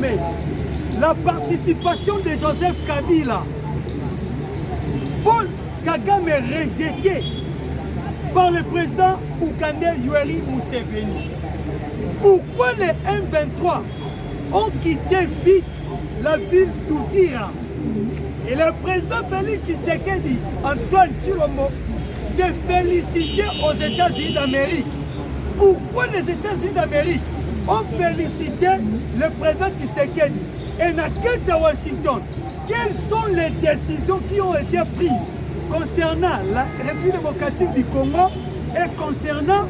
confirmer la participation de Joseph Kabila. Paul Kagame est rejeté par le président ougandais Yoweri Museveni. Pourquoi les M23 ont quitté vite la ville d'Uvira? Et le président Félix Tshisekedi, Antoine Tshilombo, s'est félicité aux États-Unis d'Amérique. Pourquoi les États-Unis d'Amérique ont félicité le président Tshisekedi? Et à Washington, quelles sont les décisions qui ont été prises concernant la République démocratique du Congo et concernant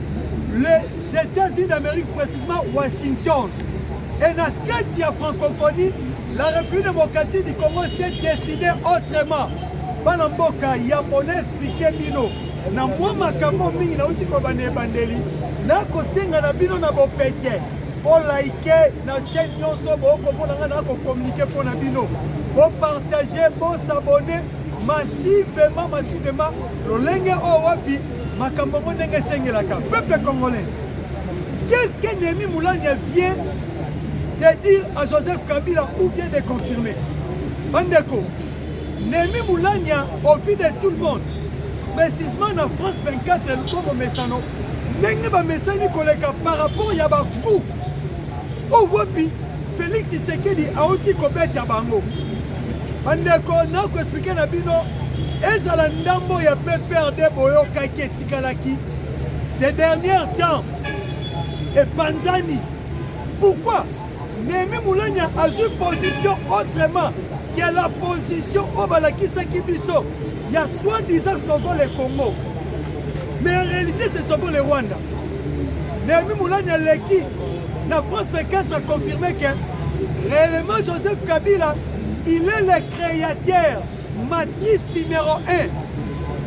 les États-Unis d'Amérique, précisément Washington? Et dans la francophonie, la République démocratique du Congo s'est décidée autrement. Balamboka, Yabonais expliqué Bino. Na moi makambo mingi na uti ko bande bandeli. Na ko senga na bino na bopete. O like na chaîne nyonso bo ko mona na ko communiquer pour na bino. Bo partager, bo s'abonner massivement. Lolenge o wapi makambo ndenge sengelaka. Peuple congolais. Qu'est-ce que Némi Moulania vient de dire à Joseph Kabila ou bien de confirmer? Bandeko, Némi Moulania, au vu de tout le monde, précisément en France 24, comme Messano, Nenga Messani Koleka par rapport à Yabakou, au Wapi, Félix Tshisekedi a aussi Kobet Yabango. Bandeko, n'a qu'à expliquer à Bino, et à la Ndambo ya PPRD Boyo Kaki Tikalaki, ces derniers temps, et Panzani. Pourquoi Némi Moulania a eu position autrement que la position au Balakisa Kibiso? Il y a soi-disant sauvant le Congo. Mais en réalité, c'est sauvant le Rwanda. Némi Moulania Leki, la France 24 a confirmé que réellement Joseph Kabila, il est le créateur, matrice numéro 1.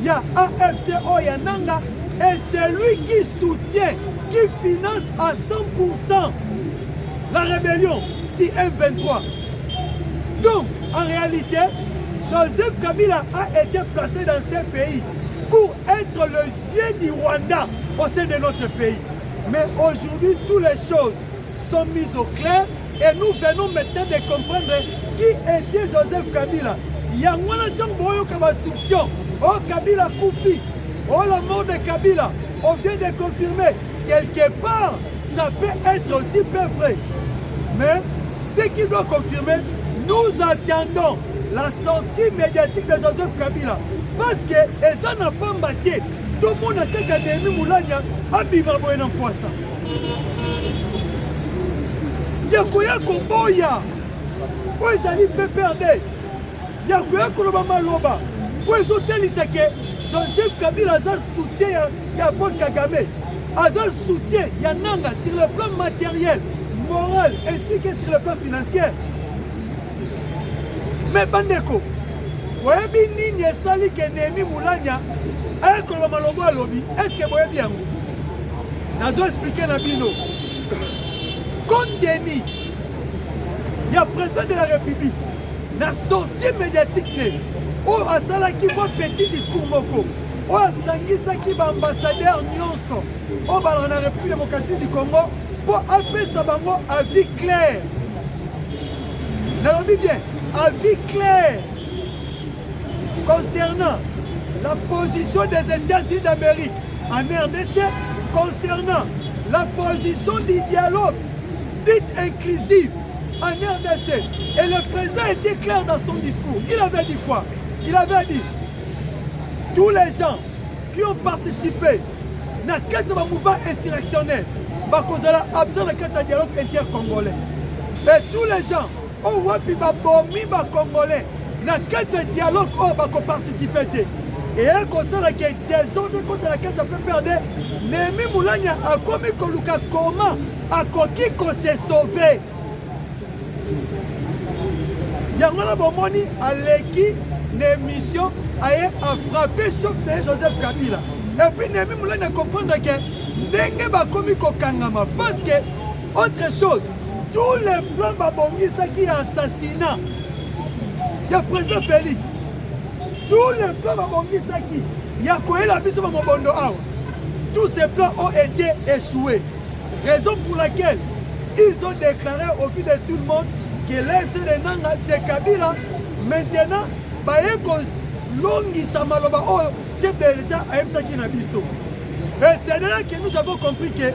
Il y a AFCO Yananga et c'est lui qui soutient, qui finance à 100% la rébellion du M23. Donc, en réalité, Joseph Kabila a été placé dans ce pays pour être le yeux du Rwanda au sein de notre pays. Mais aujourd'hui, toutes les choses sont mises au clair et nous venons maintenant de comprendre qui était Joseph Kabila. Il y a une soupçon. Oh, Kabila Koufi. Oh, la mort de Kabila. On vient de confirmer. Quelque part, ça peut être aussi peu vrai. Mais ce qui doit confirmer, nous attendons la sortie médiatique de Joseph Kabila. Parce que ça n'a pas battu. Tout le monde a dit que Némi Moulania a bivra boyena poisson. Yakoya Komboya. Où ils allaient PPRD. Yakoya Kolobama Loba. Où ils ont dit que Joseph Kabila a soutien à Paul Kagame. A soutien à Nanga sur le plan matériel, moral ainsi que sur le plan financier. Mais Bandeko, vous voyez bien que Némi Moulania a un lobby. Est-ce que vous voyez bien? Nous avons expliqué la bino. Compte tenu, il y a le président de la République, la sortie médiatique, où a salaki un petit discours moko, où a sangisaki ambassadeur Nyonso, où a la République démocratique du Congo, pour appeler sa bango à vie claire. Nous dit bien, à vie claire concernant la position des États-Unis d'Amérique en RDC, concernant la position du dialogue dite inclusive en RDC. Et le président était clair dans son discours. Il avait dit quoi? Il avait dit tous les gens qui ont participé dans le mouvement insurrectionnel, absent le dialogue intercongolais. Et tous les gens ont wapi babomi congolais dans le dialogue qui ont participé. Et un conseil qui est des autres contre laquelle ça peut perdre. Némi Moulania a commis comment a coquille qu'on s'est sauvé. Yangona Bomoni a l'équipe l'émission a frappé sauf Joseph Kabila. Et puis Némi Moulania comprendre que Nengue va commis Kokangama parce que autre chose, tous les plans Babongi ça qui est assassinat. Il y a président Félix. Tous les plans Babongi ça qui il y a quoi la mission Mabondo. Tous ces plans ont été échoués. Raison pour laquelle ils ont déclaré au vu de tout le monde que l'AFC de Nanga, c'est Kabila. Maintenant, longisa maloba oyo chef de l'État a qui na biso. Et c'est là que nous avons compris que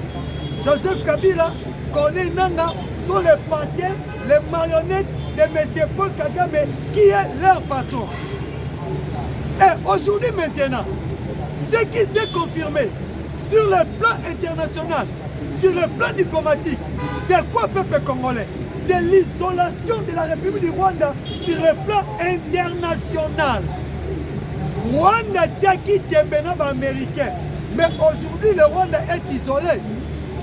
Joseph Kabila, Corneille Nanga sont les patins, les marionnettes de M. Paul Kagame qui est leur patron. Et aujourd'hui maintenant, ce qui s'est confirmé sur le plan international, sur le plan diplomatique, c'est quoi le peuple congolais? C'est l'isolation de la République du Rwanda sur le plan international. Rwanda tient qui Tembena américain. Mais aujourd'hui, le Rwanda est isolé.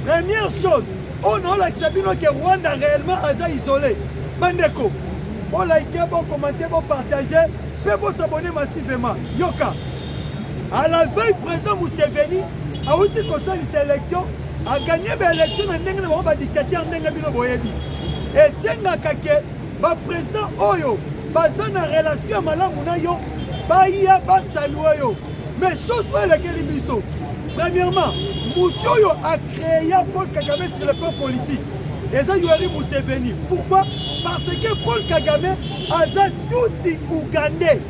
Première chose, on a l'accepté que Rwanda réellement est isolé. Bandeko, on like, on commenter, on partager, on s'abonner massivement. Yoka. À la veille, président Museveni a aussi concerne ces élections, a gagné l'élection dans le dictateur Boyebi. Et c'est un président Oyo, basé en relation avec yo, Baya Basaluayo. Mais chose soit laquelle ils sont. Premièrement, Moutoyo a créé Paul Kagame sur le plan politique. Et ça, Yoweri Museveni. Pourquoi? Parce que Paul Kagame a tout Ougandais.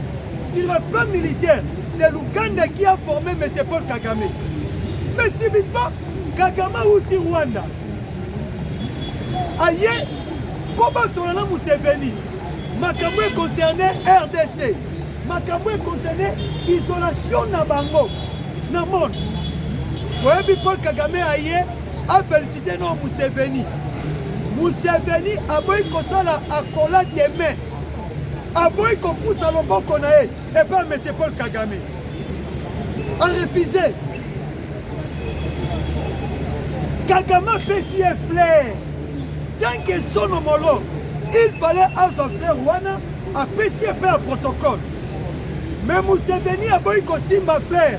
Sur le plan militaire, c'est l'Ouganda qui a formé M. Paul Kagame. Mais subitement, Kagame outi Rwanda. Aïe, Boba Solana Museveni. Makambo est concerné RDC. Makambo est concerné isolation na bango. Na monde. Voyez Paul Kagame aïe a félicité non Museveni. Museveni a boy kosala akola de main. A boy ko poussa loboko na e et pas M. Paul Kagame. A refusé. Kagame pesi un flair. Tant que son homologue, il fallait avoir fait Rwanda a pesi un protocole. Mais Museveni a boy kosi ma flair.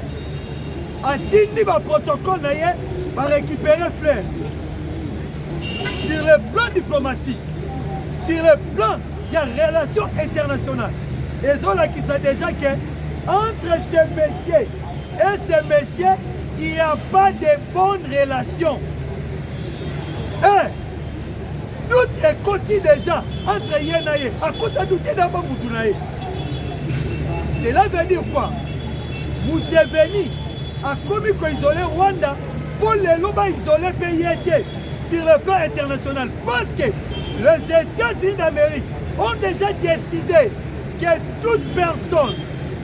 A tindi ba protocole na ye va récupérer flair. Sur le plan diplomatique, sur le plan il y a relations internationales. Et ça qui sait déjà que entre ces messieurs et ces messieurs, il n'y a pas de bonnes relations. Et tout est côté déjà entre Yenaye. À côté de tout d'abord Moutunaye. Cela veut dire quoi? Museveni a commis qu'isoler Rwanda pour les lobes isoler pays sur le plan international. Parce que les États-Unis d'Amérique ont déjà décidé que toute personne,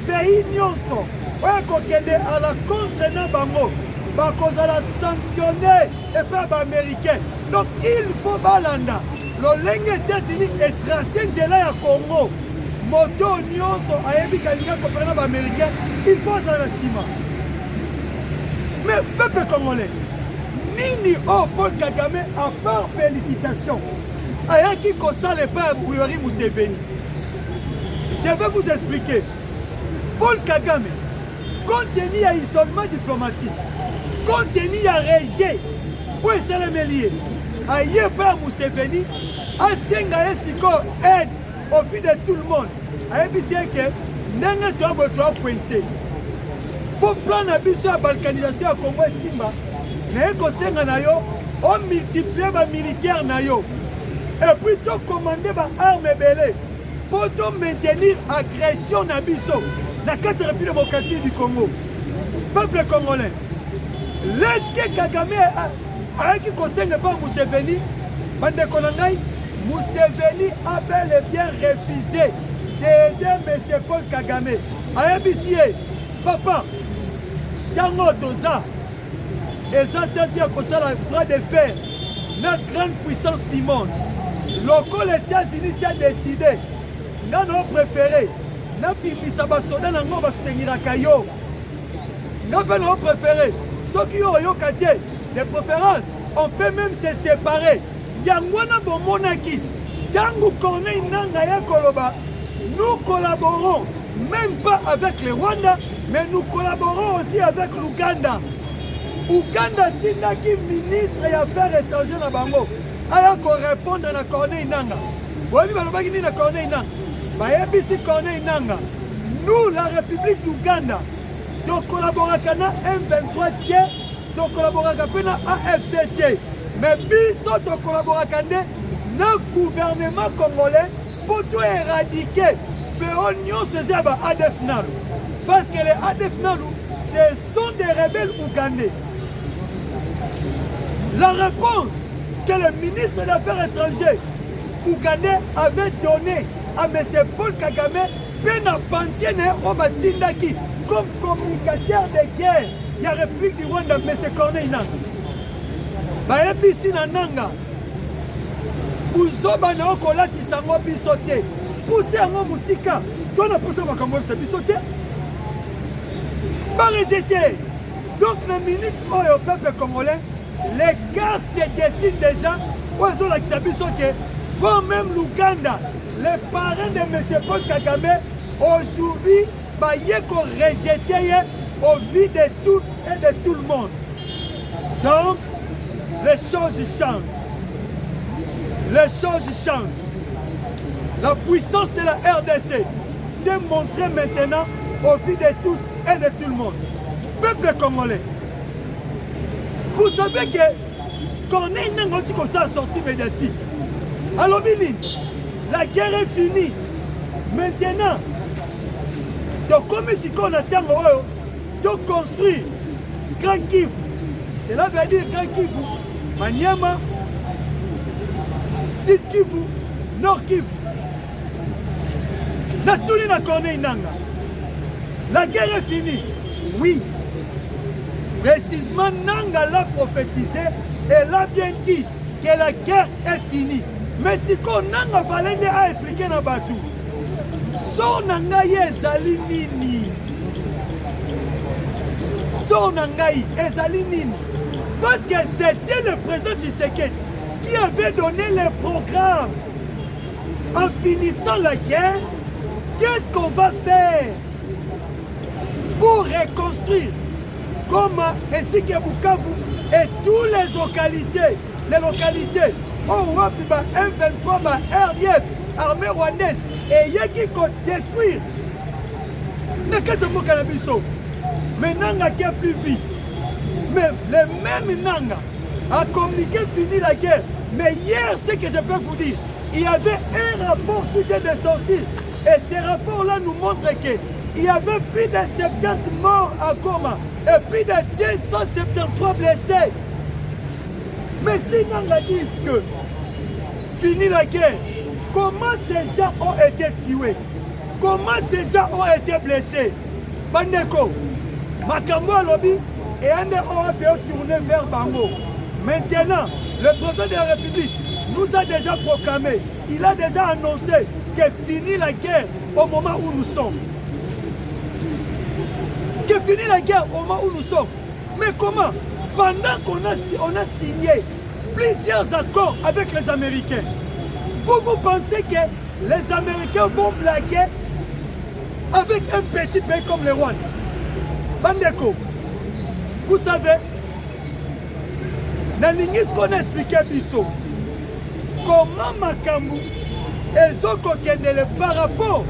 pays nyonso, à la contre Nabango, va la sanctionner et pas américain. Donc il faut balanda. Le États-Unis est tracé de là à Congo. Moto nyonso a évi kalinga comprenant américain, il pose à la ciment. Mais peuple congolais, Nini oh Paul Kagame à part félicitations. Ayaki Kosa le père Yoweri Museveni. Je vais vous expliquer. Paul Kagame, compte tenu à isolement diplomatique, compte tenu à rejet, où est-ce que c'est lié? Aïe père Museveni, a Sengaye Siko aide au pied de tout le monde. Aïe bien que n'engue toi besoin coincé. Pour plan d'ambition à balkanisation à Congo et Simba, n'ayez qu'au Senga na yo, on multiplie les militaires na yo. Et puis tu commander les armes belées pour maintenir l'agression na biso dans la République démocratique du Congo. Peuple congolais, l'aide que Kagame a qui concerne pas Museveni, Museveni a bel et bien refusé d'aider M. Paul Kagame. Ayabisié, papa, Tango Toza, et ça t'a dit que ça la bras de fer, la grande puissance du monde. Lorsque les États-Unis s'est décidé, nous avons préféré, nous avons soutenir Kayo. Nous avons préféré, ceux qui ont eu de préférence, on peut même se séparer. Yangwana Bomonaki, Tango Corneille Nanga Koloba, nous collaborons même pas avec le Rwanda, mais nous collaborons aussi avec l'Ouganda. Ouganda Tindaki, ministre des Affaires étrangères à Bango, a répondre à Corneille Nanga. Vous voyez, na Corneille Nanga. Bayebisi Corneille Nanga. Nous, la République d'Ouganda, nous collaborons avec M23T, nous collaborons avec AFCT. Mais biso to collaboraka nde na gouvernement congolais pour tout éradiquer féo nyonso eza ba ADF Nalu. Parce que les ADF Nalu, ce sont des rebelles ougandais. La réponse que le ministre des Affaires étrangères ougandais avait donnée à M. Paul Kagame, Pena Pantene Obatindaki, comme communicateur de guerre de la République du Rwanda, M. Corneille Nangaa. Bayebisi na nanga, Uzoba na okolatisa ngo biso te. Pousse yango musika, toi na pousse makambo biso te. Pas rejeté. Donc, la minute où le peuple congolais, les cartes se décident déjà. Où la Kisabisoke, vont même l'Ouganda, les parents de M. Paul Kagame, aujourd'hui, ils ont rejeté au vu de tous et de tout le monde. Donc, les choses changent. Les choses changent. La puissance de la RDC s'est montrée maintenant au vu de tous et de tout le monde. Peuple congolais, vous savez que Corneille Nangaa a sorti médiatique. Alors, la guerre est finie. Maintenant, donc comme si on attend de construire Grand Kivu, cela veut dire Grand Kivu, Maniema, Sud Kivu, Nord Kivu. Na tout na Corneille Nangaa. La guerre est finie. Oui. Précisément, Nangaa l'a prophétisé et l'a bien dit que la guerre est finie. Mais si Nangaa Valende a expliqué dans Batou, son Nangaï ezali nini. Son Nangaï ezali nini. Parce que c'était le président Tshisekedi qui avait donné le programme. En finissant la guerre, qu'est-ce qu'on va faire pour reconstruire Goma ainsi que Bukavu et toutes les localités où M23, RDF, armée rwandaise, et qui compte détruire. Mais Nangaa qui est plus vite. Mais le même Nangaa a communiqué fini la guerre. Mais hier, ce que je peux vous dire, il y avait un rapport qui était de sortir. Et ce rapport-là nous montre qu'il y avait plus de 70 morts à Goma et plus de 273 blessés. Mais si Nangaa disent que fini la guerre, comment ces gens ont été tués? Comment ces gens ont été blessés? Bandeko, Makambo Lobby et un Européen tourné vers Bango. Maintenant, le président de la République nous a déjà proclamé, il a déjà annoncé que fini la guerre au moment où nous sommes. Que fini la guerre au moment où nous sommes. Mais comment? Pendant qu'on a signé plusieurs accords avec les Américains, vous pensez que les Américains vont blaguer avec un petit pays comme le Rwanda? Bandeko, vous savez, dans l'Ingis qu'on a expliqué Bisso, comment Makambu et Zokokendele par rapport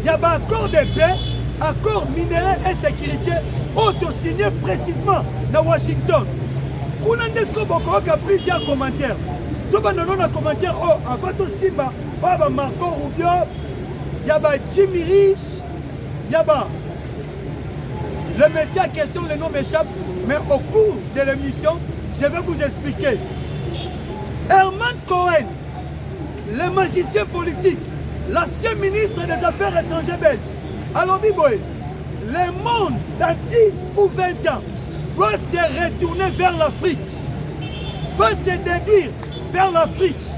il y a un accord de paix, accord minéral et sécurité, auto-signé précisément dans Washington. On a plusieurs commentaires. Tout le monde a commentaire, oh, avant tout Simba, Marco Rubio, il y a Jimmy Rich, il y a le monsieur en question, le nom m'échappe, mais au cours de l'émission, je vais vous expliquer. Herman Cohen, le magicien politique, l'ancien ministre des Affaires étrangères belge, alors Biboy, le monde dans 10 ou 20 ans doit se retourner vers l'Afrique, va se dédier vers l'Afrique.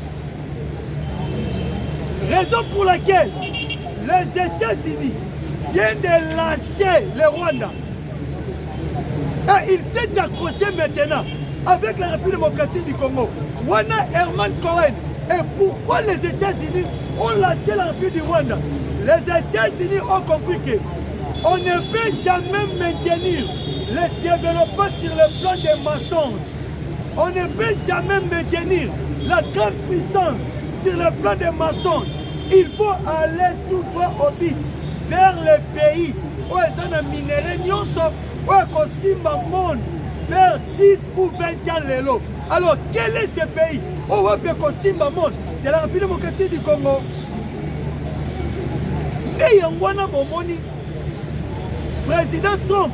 Raison pour laquelle les États-Unis viennent de lâcher le Rwanda. Et il s'est accroché maintenant avec la République démocratique du Congo. Wana Herman Cohen. Et pourquoi les États-Unis ont lâché la République du Rwanda? Les États-Unis ont compris qu'on ne peut jamais maintenir le développement sur le plan des mensonges. On ne peut jamais maintenir la grande puissance sur le plan des mensonges. Il faut aller tout droit au but vers les pays où ils ont un minerai, où ils ont un monde vers 10 ou 20 ans. Alors, quel est ce pays? Oh, Simba monde, c'est la République démocratique du Congo. Et Yangwana Bomoni, président Trump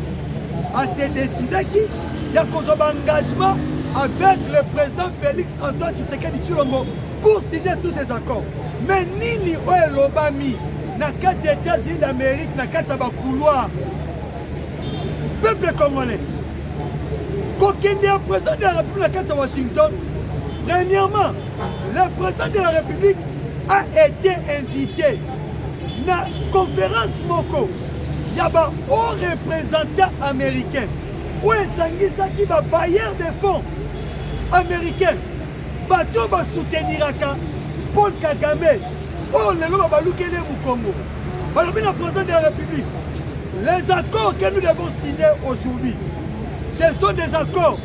a se décidé qu'il y a un engagement avec le président Félix Antoine Tshisekedi Tshilombo pour signer tous ces accords. Mais Nini Oe Lobami, na kati États-Unis d'Amérique, na kati ya couloir. Peuple congolais. Quand il y a un président de la République à Washington, premièrement, le président de la République a été invité à la conférence Moko. Il y a un haut représentant américain. Où est Sangisa qui va bailler des fonds américains? Bateau va soutenir Paul Kagame. Oh, le lot va louer le Congo. Alors, le président de la République, les accords que nous devons signer aujourd'hui, ce sont des accords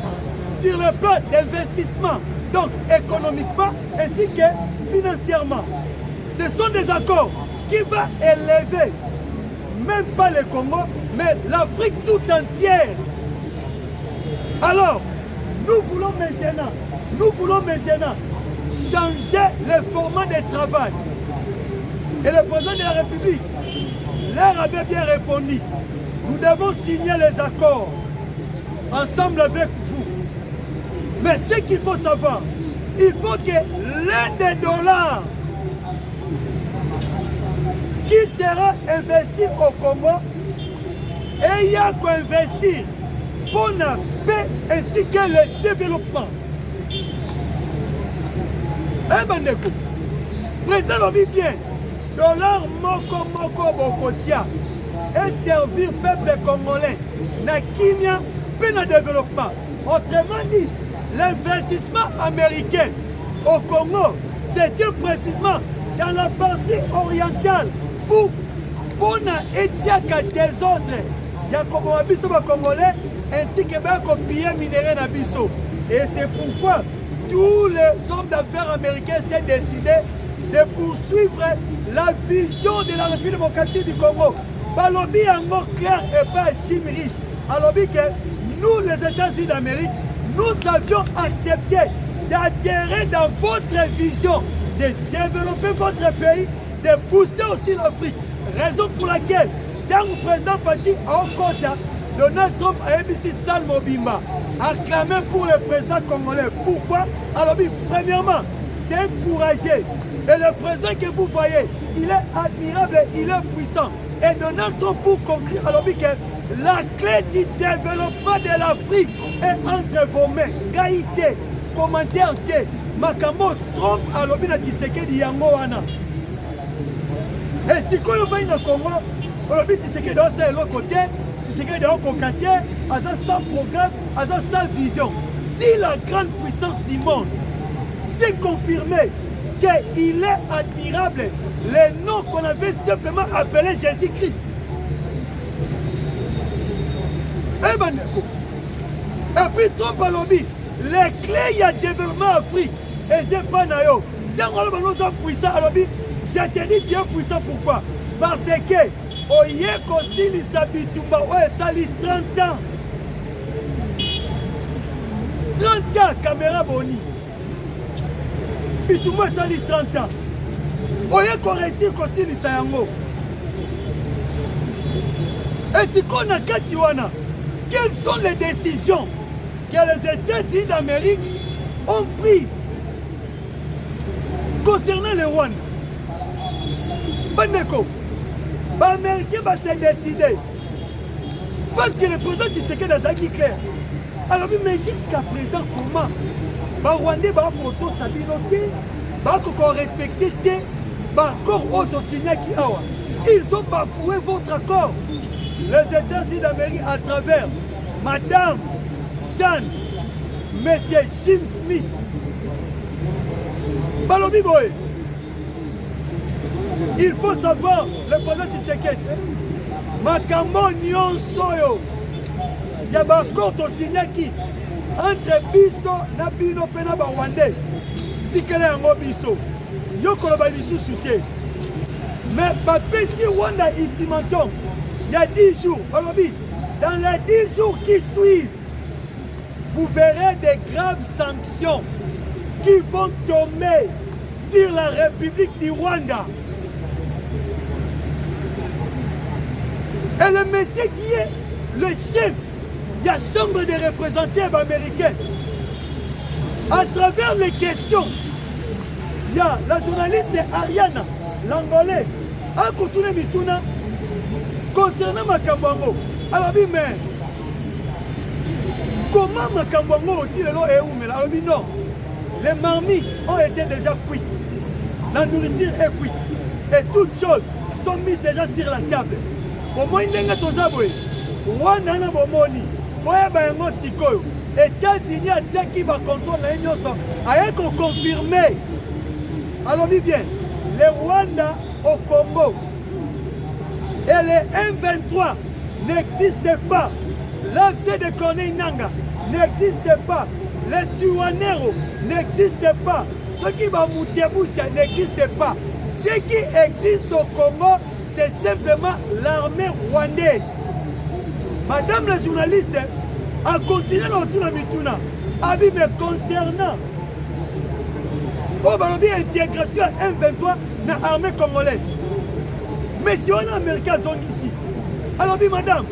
sur le plan d'investissement, donc économiquement ainsi que financièrement. Ce sont des accords qui vont élever, même pas le Congo, mais l'Afrique tout entière. Alors, nous voulons maintenant changer le format de travail. Et le président de la République leur avait bien répondu. Nous devons signer les accords ensemble avec vous. Mais ce qu'il faut savoir, il faut que l'un des dollars qui sera investi au Congo ait à investir pour la paix ainsi que le développement. Eh ben écoute, président l'a bien, dollar moko bokotia et servir peuple congolais na kimia et na développement. Autrement dit, l'investissement américain au Congo, c'était précisément dans la partie orientale pour na etiaka des autres. Il y a biso ba congolais ainsi que ba copier minerai na biso. Et c'est pourquoi tous les hommes d'affaires américains s'est décidé de poursuivre la vision de la République démocratique du Congo. Balobi yango clair et pas Jim Rich. Balobi que nous, les États-Unis d'Amérique, nous avions accepté d'adhérer dans votre vision, de développer votre pays, de booster aussi l'Afrique. Raison pour laquelle, dans le président Fati Okota, Donald Trump a ABC Sal Mobimba, acclamé pour le président congolais. Pourquoi? Alors, premièrement, c'est encouragé. Et le président que vous voyez, il est admirable, il est puissant. Et Donald Trump, pour conclure, alors que la clé du développement de l'Afrique est entre vos mains. Gaïté, commentaire T, Makamo, Trump, alors que Tshisekedi yango wana. Et si vous voyez le Congo, alors que Tshisekedi doit ser l'autre côté, Tshisekedi doit cocater, à sans programme, à sans vision. Si la grande puissance du monde s'est confirmée qu'il est admirable, le nom qu'on avait simplement appelé Jésus-Christ. Et puis Trump a lobby, les clés de développement Afrique, et c'est pas naïo. Quand on est puissant, je te dis tu es puissant pourquoi? Parce que Oyeko Sili Sabitumba, sali 30 ans. 30 ans, caméra boni. Bitumba sali 30 ans. Oyeko réussir Kosili Sayango. Et si on a Katiwana, quelles sont les décisions que les États-Unis d'Amérique ont prises concernant le Rwanda? Bandeko, les Américains vont se décider. Parce que le président Tshisekedi a dit clair. Alors, mais jusqu'à présent, comment les Rwandais vont pour s'habiller, vont respecter l'accord autre signé qui a. Ils ont bafoué votre accord. Les États-Unis d'Amérique à travers Madame Jeanne, Monsieur Jim Smith. Balobi Boy. Il faut savoir, le président Tshisekedi, Makambo Nyonsoyo, il y a un accord signé qui entre Biso na Bino Pena Rwandais, Tikele Yango Biso, Yokolo Balisu Souké. Mais Papesi Rwanda Itimanton, il y a 10 jours, dans les 10 jours qui suivent, vous verrez des graves sanctions qui vont tomber sur la République du Rwanda. Et le monsieur qui est le chef de la Chambre des représentants américaine, à travers les questions, il y a la journaliste Ariana, l'angolaise, a continué Mituna concernant Makambwango. Alors, mais comment Makambwango est-il là? Non, les marmites ont été déjà cuites, la nourriture est cuite, et toutes choses sont mises déjà sur la table. Au moins, il y a des gens Rwanda na bomoni, boya bayango sikoyo. États-Unis a dit qu'il va contrôler la Union a confirmé. Alors bien, les Rwanda au Congo et les M23 n'existent pas. L'AFC de Corneille Nanga n'existe pas. Les Tuanero n'existent pas. Ce qui va Mouteboussa n'existe pas. Ce qui existe au Congo, c'est simplement l'armée rwandaise. Madame la journaliste a continué autour de Mituna. Mais concernant l'intégration M23 dans l'armée congolaise. Mais si on est américain ici, alors madame,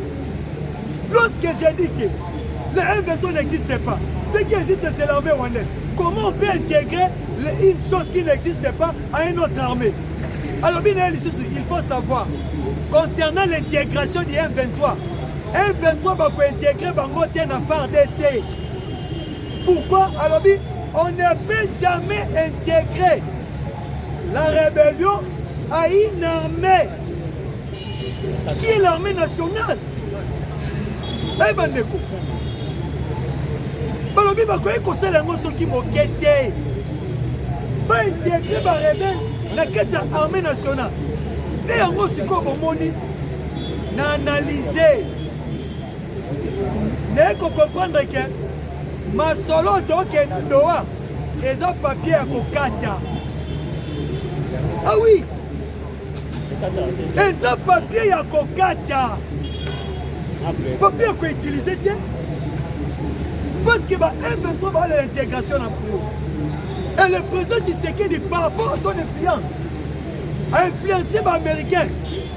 lorsque j'ai dit que le M23 n'existe pas, ce qui existe c'est l'armée rwandaise. Comment on peut intégrer une chose qui n'existe pas à une autre armée? Alors il faut savoir, concernant l'intégration du M23, M23 va intégrer Bangote dans FARDC. Pourquoi? Alors on ne peut jamais intégrer la rébellion à une armée qui est l'armée nationale. Eh bandeko. Balobi bakoye kosala ngo soki mokete. Ba intégrer ba rebelle na kati ya armée nationale. Et yango siko bomoni na analyser. Ne ko comprendre que masolo toke na doa eza papier ya kokata. Ah oui. Eza papier ya kokata. Papier qu'on utilise parce que M23 va à l'intégration en cours. Et le président Tshisekedi par rapport à son influence a influencé les Américains.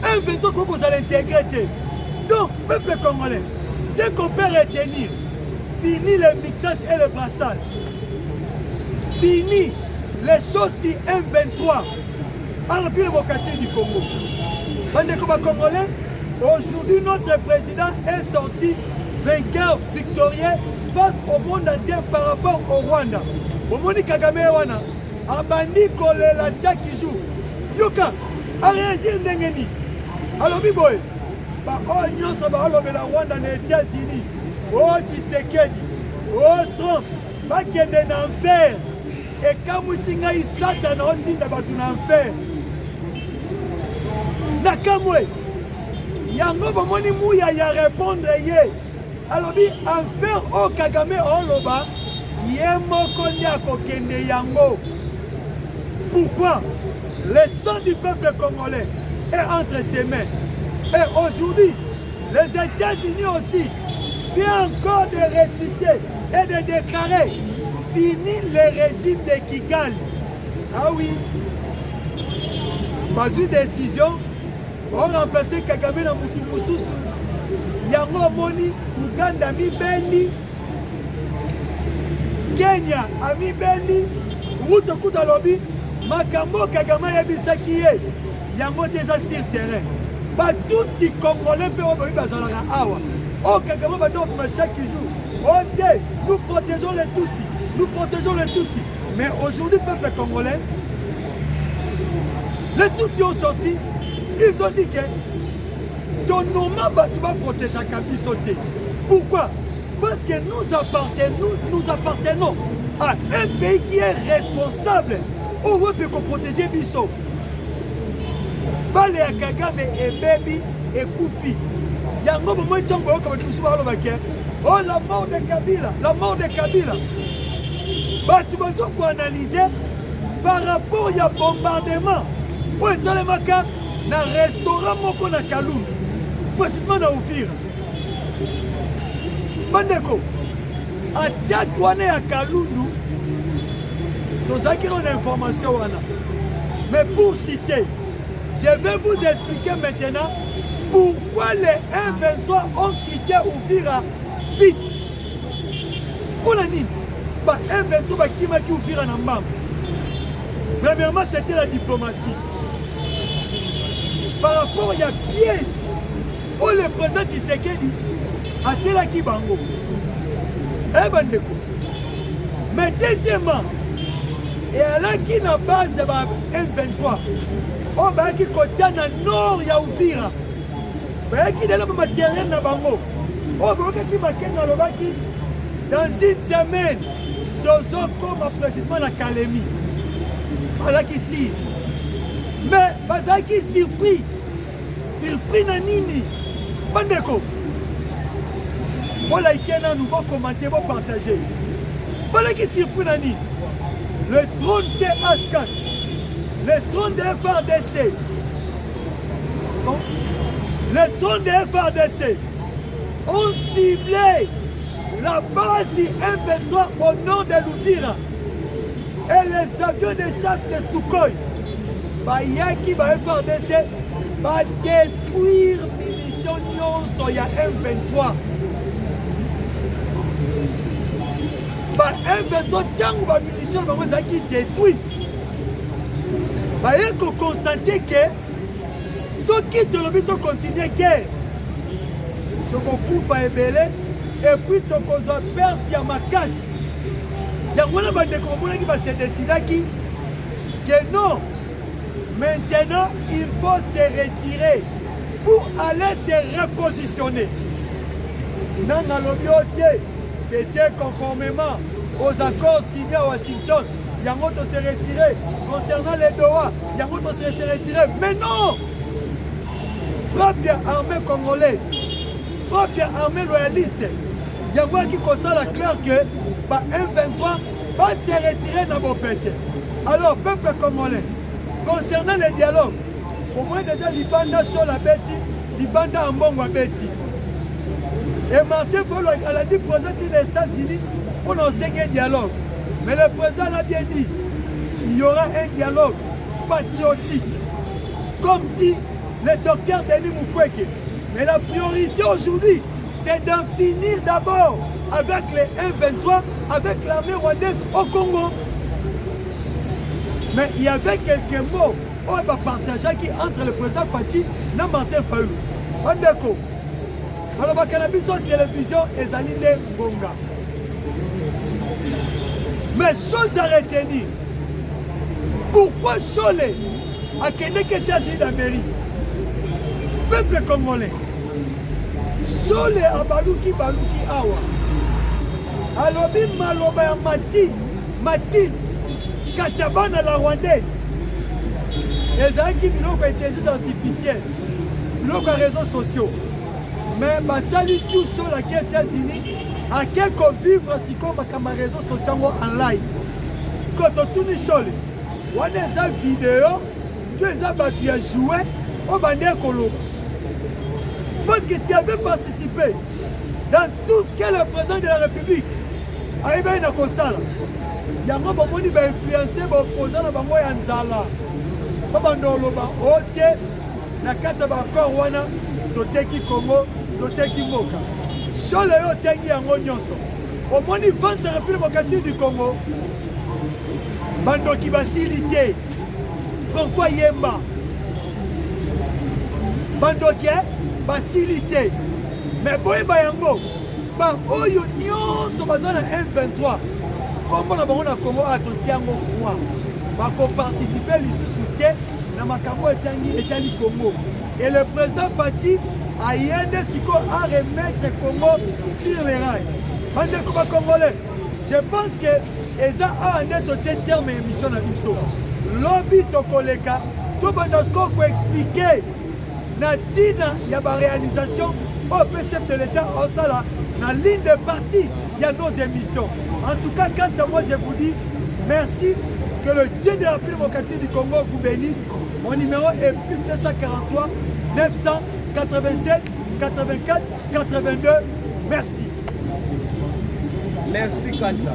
M23 qu'on va l'intégrer. Donc, peuple congolais, ce qu'on peut retenir, fini le mixage et le brassage. Fini les choses du M23 en remplir le quartier du Congo. Congolais, aujourd'hui, notre président est sorti vainqueur, victorieux face au monde entier par rapport au Rwanda. Omoni Kagame wana abandi kolela chaque jour. Yoka a réagi ndengeni. Alors biboy, ba nyonso ba lobela Rwanda na États-Unis. Oh Tshisekedi, oh Trump, ba kende na enfer. Et kamusinga isata na ondinda batu na enfer. Nakamwe yango bomoni muya ya répondre ye. Alors bi enfer o Kagame oloba ye moko nyako kende yango. Pourquoi? Le sang du peuple congolais est entre ses mains. Et aujourd'hui, les États-Unis aussi viennent encore de réciter et de déclarer fini le régime de Kigali. Ah oui. Pas une décision. On remplacer Kagame na mutu mususu. Yango moni Uganda mi beni. Kenya a mi beni. Ruto kuta lobi. Makambo Kagame yebisaki ye. Yango déjà sur terrain. Ba touti Congolais pe obo bazalaka awa. Oh Kagame ba donc chaque jour. OK, nous protégeons les Tutsis. Nous protégeons les Tutsis. Mais aujourd'hui peuple congolais, les Tutsis ont sorti. Ils ont dit que ton nom va protéger la Kabisoté. Pourquoi? Parce que nous appartenons à un pays qui est responsable. Où on peut protéger Bisso. Bale ya Kagame et Baby et Koufi. Yango moment tombe comme tu sois le baquet. Oh la mort de Kabila, la mort de Kabila. Bah tu vas quoi analyser par rapport à bombardement. Ouais ça les maca na restaurant moko na Kalundu. Précisément na Uvira. Bandeko. attaque wana ya Kalundu nous avons une information wana. Mais pour citer, je vais vous expliquer maintenant pourquoi les 1-23 ont quitté Uvira vite. Pour la nuit, 1-23 qui m'a dit Uvira na mbamba. Premièrement, c'était la diplomatie. Par rapport à piège où le président Tshisekedi a tiré la Kibango. Mais deuxièmement, et là qui n'a base de M23, on va qui contient dans le nord ya Uvira. Bah qui est là pour matériel na bango. On va qui marquer dans le baki dans une semaine. Nous avons comme précisément la Kalemi. Voilà qui si. Mais parce qui surpris na nini. Bandeko. Bon like na nous va commenter, va partager. Voilà qui surpris na nini. Le trône CH4, le trône de FRDC, le trône de FRDC ont ciblé la base du M23 au nord de l'Uvira et les avions de chasse de Sukhoi. Bayaki ba FRDC va détruire munitions nyonso ya M23. M23 tango ba munitions bango ezaki détruite. Baye ko constater que soki tolobi to continuer guerre tokokufa ebele et puis tokozwa perte ya makasi. Yango wana bandeko bamonaki base décidaki que non, maintenant il faut se retirer pour aller se repositionner. Nanga lobi ote, c'était conformément aux accords signés à Washington. Yango to se retirer concernant les Doha. Yango to se retirer. Mais non! Frappe armée congolaise, frappe armée loyaliste. Yango qui constate la claire que M23 va se retirer dans vos pètes. Alors, peuple congolais, concernant les dialogues, au moins déjà Libanda sur la bêtise, Libanda en bon bêtise. Et Martin Fayulu a dit président des États-Unis pour enseigner un dialogue. Mais le président l'a bien dit, il y aura un dialogue patriotique. Comme dit le docteur Denis Mukwege. Mais la priorité aujourd'hui, c'est d'en finir d'abord avec les M23, avec l'armée rwandaise au Congo. Mais il y avait quelques mots on va partager entre le président Fachi et Martin Fayulu. Bandeko, alors la cannabis en télévision et Zaline Bonga. Mais chose à retenir, pourquoi Cholet a Kenya qui était d'Amérique? Peuple congolais, Cholet a Baluki Awa. Alobi Maloba ya Mathilde Katabana la Rwandaise. Les qui biloko intelligence artificielle, biloko réseaux sociaux. Mais basali tout sur la États-Unis à quelques vivre si comme ma réseaux sociaux en live. Parce que tout ni chole. On a des vidéos que les abattus à jouer au bandé colo. Parce que tu avais participé dans tout ce qu'est le président de la République. Arrivé à Nakosala. Il y a un moment où il va influencer l'opposant à Bango et Anzala. Babandoloba, ok, na kata bakor wana, toteki Congo, toteki Moka. Chole yo tengi yango nyonso. Au moins il vend sa République du Congo. Bandoki Basilité, Francois Yemba. Bandoki Basilité. Mais boy bayango, ba oyo nyonso bazana M23. Comme on a Congo à Totiango Koua. Pour participer à la Makambo et Congo. Et le président Fachi a aidé Siko à remettre Congo sur les rails. Bandeko Congolais, je pense que Eza a un net terme émission à Bisso. Lobby Tokoleka, tout Bandasko pour expliquer Natina, il y a une réalisation au chef de l'État en sala, dans la ligne de parti, il y a nos émissions. En tout cas, quant à moi, je vous dis merci. Que le Dieu de la République démocratique du Congo vous bénisse. Mon numéro est plus 243 987 84 82. Merci. Merci Kanza.